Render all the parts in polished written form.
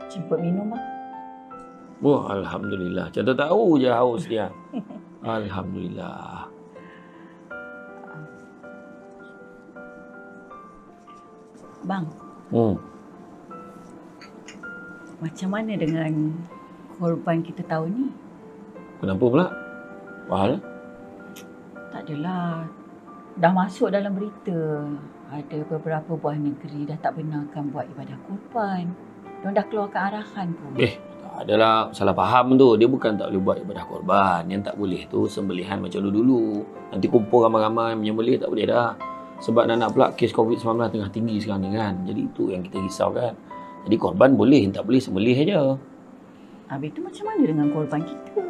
Jemput minum bang. Wah, Alhamdulillah. Macam tahu je haus dia. Alhamdulillah. Bang, macam mana dengan korban kita tahun ni? Kenapa pula? Mahal? Tak adalah. Dah masuk dalam berita. Ada beberapa buah negeri dah tak benarkan buat ibadah korban. Diorang dah keluarkan arahan pun. Tak adalah, salah faham tu. Dia bukan tak boleh buat ibadah korban. Yang tak boleh tu sembelihan macam dulu-dulu. Nanti kumpul ramai-ramai menyembelih tak boleh dah. Sebab nak pula kes COVID-19 tengah tinggi sekarang ni kan. Jadi itu yang kita risau kan. Jadi korban boleh, yang tak boleh sembelih aja. Habis tu macam mana dengan korban kita?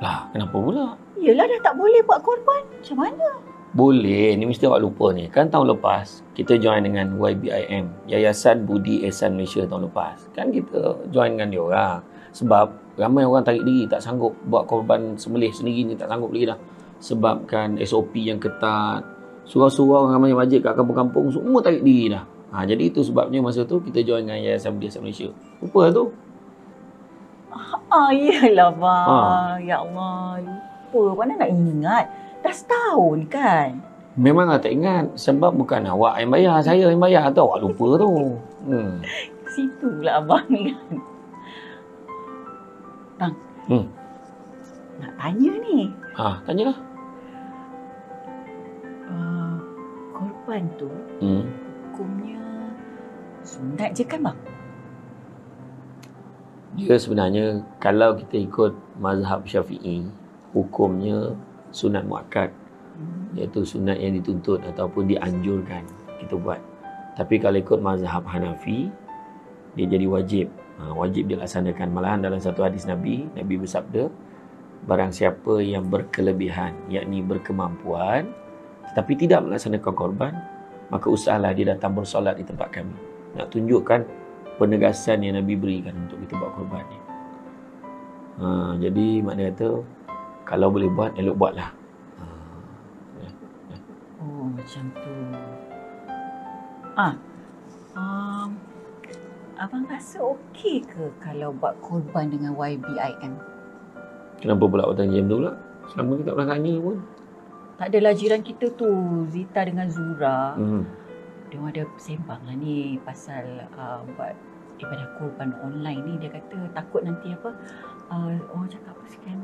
Lah, kenapa pula? Yelah dah tak boleh buat korban. Macam mana? Boleh, ni mesti awak lupa ni. Kan tahun lepas, kita join dengan YBIM, Yayasan Budi Ihsan Malaysia tahun lepas. Kan kita join dengan dia orang. Sebab ramai orang tarik diri, tak sanggup buat korban sembelih sendiri ni, tak sanggup lagi dah. Sebabkan SOP yang ketat, surau-surau orang ramai wajib kat kampung-kampung, semua tarik diri dah. Jadi itu sebabnya masa tu kita join dengan Yayasan Budi Ihsan Malaysia. Lupa tu. Iyalah bang. Ya Allah, lupa. Mana nak ingat? Dah setahun kan? Memanglah tak ingat. Sebab bukan awak yang bayar, saya yang bayar tu. Awak lupa tu. Situ pula abang kan. Bang. Nak tanya ni. Tanyalah. Korban tu hukumnya sunat je kan bang? Dia sebenarnya kalau kita ikut mazhab Syafi'i, hukumnya sunat muakkad, iaitu sunat yang dituntut ataupun dianjurkan kita buat. Tapi kalau ikut mazhab Hanafi, dia jadi wajib. Wajib dilaksanakan. Malahan dalam satu hadis Nabi bersabda, barang siapa yang berkelebihan, yakni berkemampuan tetapi tidak melaksanakan korban, maka usahlah dia datang bersolat di tempat kami. Nak tunjukkan penegasan yang Nabi berikan untuk kita buat korban ni. Jadi makna kata kalau boleh buat, elok buatlah. Oh, macam tu. Abang rasa okey ke kalau buat korban dengan YBIM? Kenapa pula awak tanya macam tu pula? Selama kita tak pernah tanya pun. Tak adalah, jiran kita tu, Zita dengan Zura. Dia ada sembang lah ni pasal buat ibadah korban online ni. Dia kata takut nanti orang cakap apa, scammer.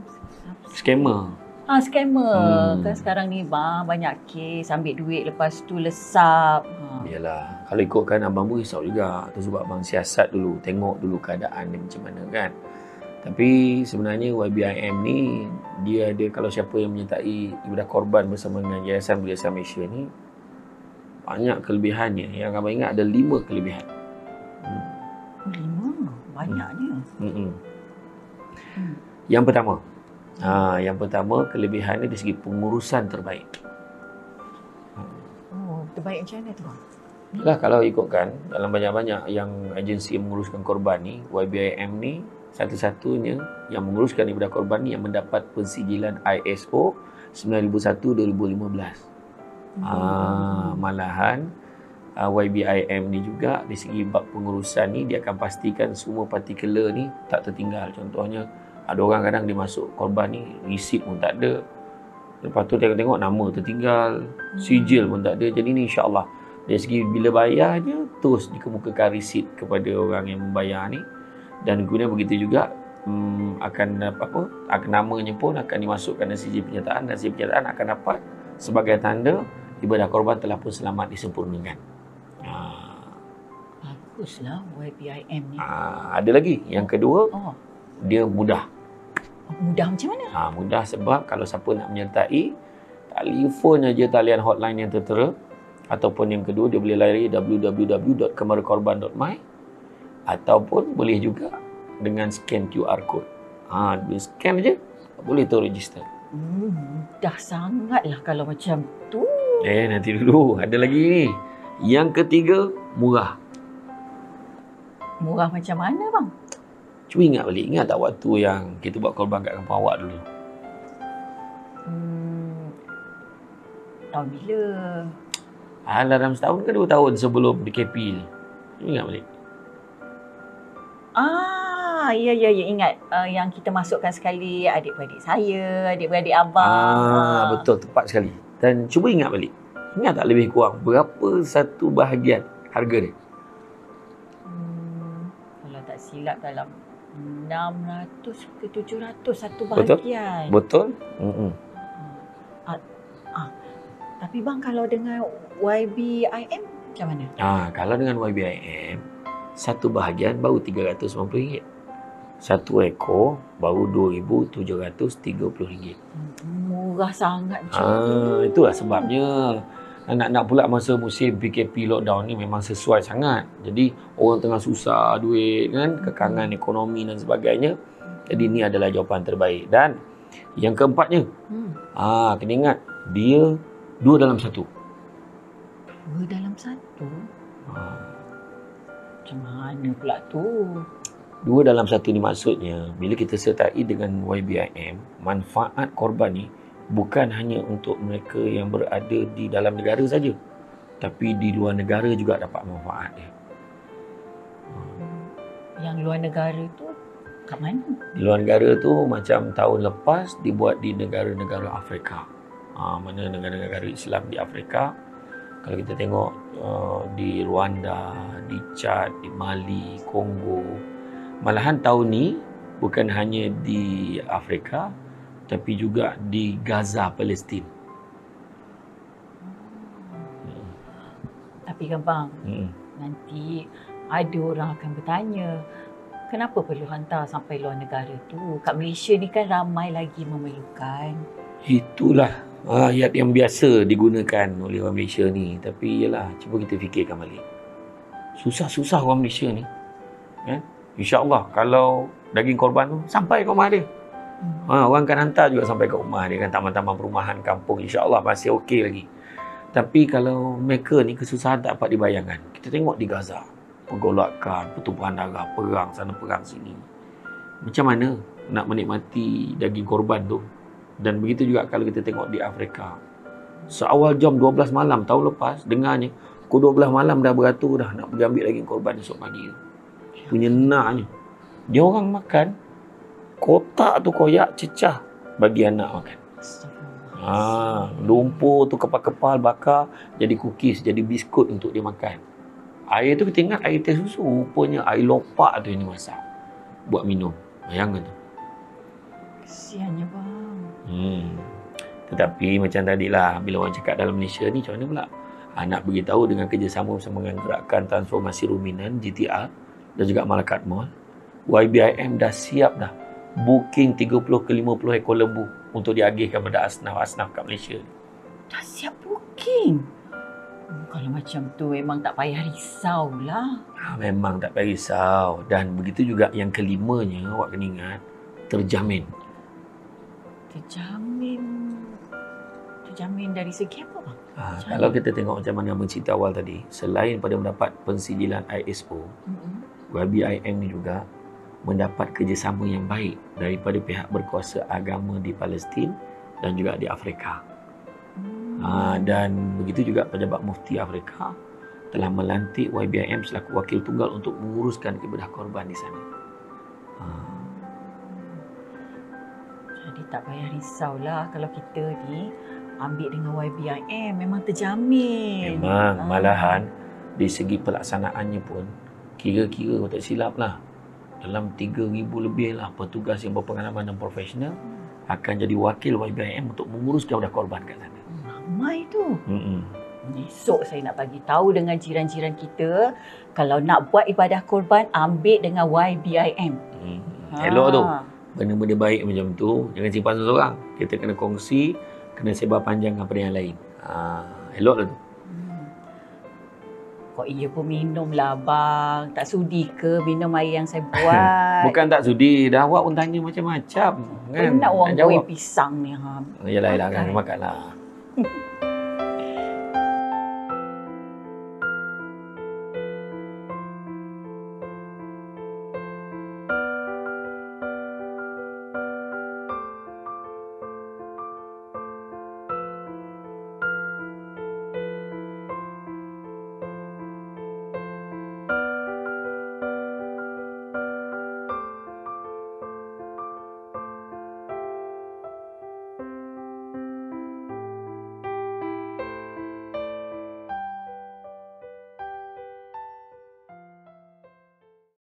Scammer. Kan sekarang ni bang, banyak kes ambil duit lepas tu lesap. Yalah, kalau ikutkan abang pun risau juga. Tu sebab abang siasat dulu, tengok dulu keadaan dia macam mana kan. Tapi sebenarnya YBIM ni, dia ada, kalau siapa yang menyertai ibadah korban bersama dengan Yayasan Budi Ihsan Malaysia ni, banyak kelebihannya. Yang abang ingat ada 5 kelebihan. 5? Banyaknya. Yang pertama kelebihannya dari segi pengurusan terbaik. Terbaik macam mana tu bang? Yalah, kalau ikutkan dalam banyak-banyak yang agensi yang menguruskan korban ni, YBIM ni satu-satunya yang menguruskan ibadah korban ni yang mendapat pensijilan ISO 9001-2015. Malahan YBIM ni juga dari segi bab pengurusan ni, dia akan pastikan semua partikular ni tak tertinggal. Contohnya ada orang kadang dia masuk korban ni, resip pun tak ada, lepas tu tengok-tengok nama tertinggal, sijil pun tak ada. Jadi ni insya-Allah dari segi bila bayar je terus dikemukakan resip kepada orang yang membayar ni. Dan kemudian begitu juga akan namanya pun akan dimasukkan dalam sijil penyertaan, dan sijil penyertaan akan dapat sebagai tanda ibadah korban telah pun selamat disempurnakan. Baguslah YBIM ni. Ada lagi yang kedua, dia mudah. Mudah macam mana? Mudah sebab kalau siapa nak menyertai, telefon aja talian hotline yang tertera, ataupun yang kedua dia boleh layari www.kemarakorban.my, ataupun boleh juga dengan scan QR code. Dia scan aja, boleh tu register. Mudah sangatlah kalau macam tu. Nanti dulu, ada lagi ni. Yang ketiga, murah. Murah macam mana bang? Cuba ingat balik, ingat tak waktu yang kita buat korban kat kampung awak dulu? Tahun bila? Dalam setahun ke 2 tahun sebelum PKP ni. Cuba ingat balik. Ya, ingat. Yang kita masukkan sekali adik-beradik saya, adik-beradik abang. Betul, tepat sekali. Dan cuba ingat balik. Ingat tak lebih kurang berapa satu bahagian harga dia? Kalau tak silap dalam 600 ke 700 satu bahagian. Betul? Tapi bang, kalau dengan YBIM macam mana? Kalau dengan YBIM, satu bahagian baru RM390. Satu ekor baru RM2,730. Murah sangat macam tu. Itulah sebabnya nak pula masa musim PKP lockdown ni memang sesuai sangat. Jadi orang tengah susah duit kan, kekangan ekonomi dan sebagainya. Jadi ni adalah jawapan terbaik. Dan yang keempatnya, kena ingat dia 2 dalam 1. 2 dalam 1? Macam mana pula tu? 2 dalam 1 ni maksudnya bila kita sertai dengan YBIM, manfaat korban ni bukan hanya untuk mereka yang berada di dalam negara saja, tapi di luar negara juga dapat manfaat dia. Yang luar negara tu kat mana? Di luar negara tu macam tahun lepas dibuat di negara-negara Afrika. Mana negara-negara Islam di Afrika. Kalau kita tengok di Rwanda, di Chad, di Mali, Kongo. Malahan tahun ni bukan hanya di Afrika tapi juga di Gaza, Palestin. Tapi kan bang, nanti ada orang akan bertanya, kenapa perlu hantar sampai luar negara tu? Kat Malaysia ni kan ramai lagi memerlukan. Itulah ayat yang biasa digunakan oleh orang Malaysia ni. Tapi yalah, cuba kita fikirkan balik. Susah-susah orang Malaysia ni. InsyaAllah kalau daging korban tu sampai ke rumah dia. Orang akan hantar juga sampai ke rumah dia kan, taman-taman perumahan kampung, insyaAllah masih okey lagi. Tapi kalau mereka ni kesusahan tak dapat dibayangkan. Kita tengok di Gaza, pergolakan, pertumpahan darah, perang sana perang sini. Macam mana nak menikmati daging korban tu? Dan begitu juga kalau kita tengok di Afrika. Seawal jam 12 malam tahun lepas, dengarnya pukul 12 malam dah beratur dah nak pergi ambil daging korban esok pagi tu. Punya naknya. Dia orang makan kotak tu koyak cecah bagi anak makan. Lumpur tu kepal-kepal bakar jadi cookies, jadi biskut untuk dia makan. Air tu kita ingat air teh susu, rupanya air lopak tu yang dimasak buat minum. Bayangkan tu. Kesiannya bang. Tetapi macam tadilah bila orang cakap dalam Malaysia ni macam mana pula? Nak beritahu dengan kerjasama bersama dengan Gerakan Transformasi Ruminan GTR dan juga Malakat Mall, YBIM dah siap dah booking 30 ke 50 ekor lembu untuk diagihkan pada asnaf-asnaf kat Malaysia. Dah siap booking? Kalau macam tu memang tak payah risaulah. Memang tak payah risau. Dan begitu juga yang kelimanya, awak kena ingat, terjamin. Terjamin dari segi apa bang? Kalau kita tengok macam mana abang cerita awal tadi, selain pada mendapat pensijilan ISO, YBIM ni juga mendapat kerjasama yang baik daripada pihak berkuasa agama di Palestin dan juga di Afrika. Dan begitu juga pejabat mufti Afrika telah melantik YBIM selaku wakil tunggal untuk menguruskan kebedah korban di sana. Jadi tak payah risaulah kalau kita ni ambil dengan YBIM, memang terjamin. Memang, malahan di segi pelaksanaannya pun kira-kira kalau tak silap lah dalam 3,000 lebih lah petugas yang berpengalaman dan profesional akan jadi wakil YBIM untuk menguruskan kebedah korban kat sana. Ramai tu. Esok saya nak bagi tahu dengan jiran-jiran kita, kalau nak buat ibadah korban, ambil dengan YBIM. Elok tu. Benda-benda baik macam tu jangan simpan seorang. Kita kena kongsi, kena sebar panjang kepada yang lain. Elok lah tu. Kok iya pun minum lah bang. Tak sudi ke minum air yang saya buat? Bukan tak sudi. Dah awak pun tanya macam-macam. Kan? Nak orang goreng pisang ni. Yalah, kan makanlah.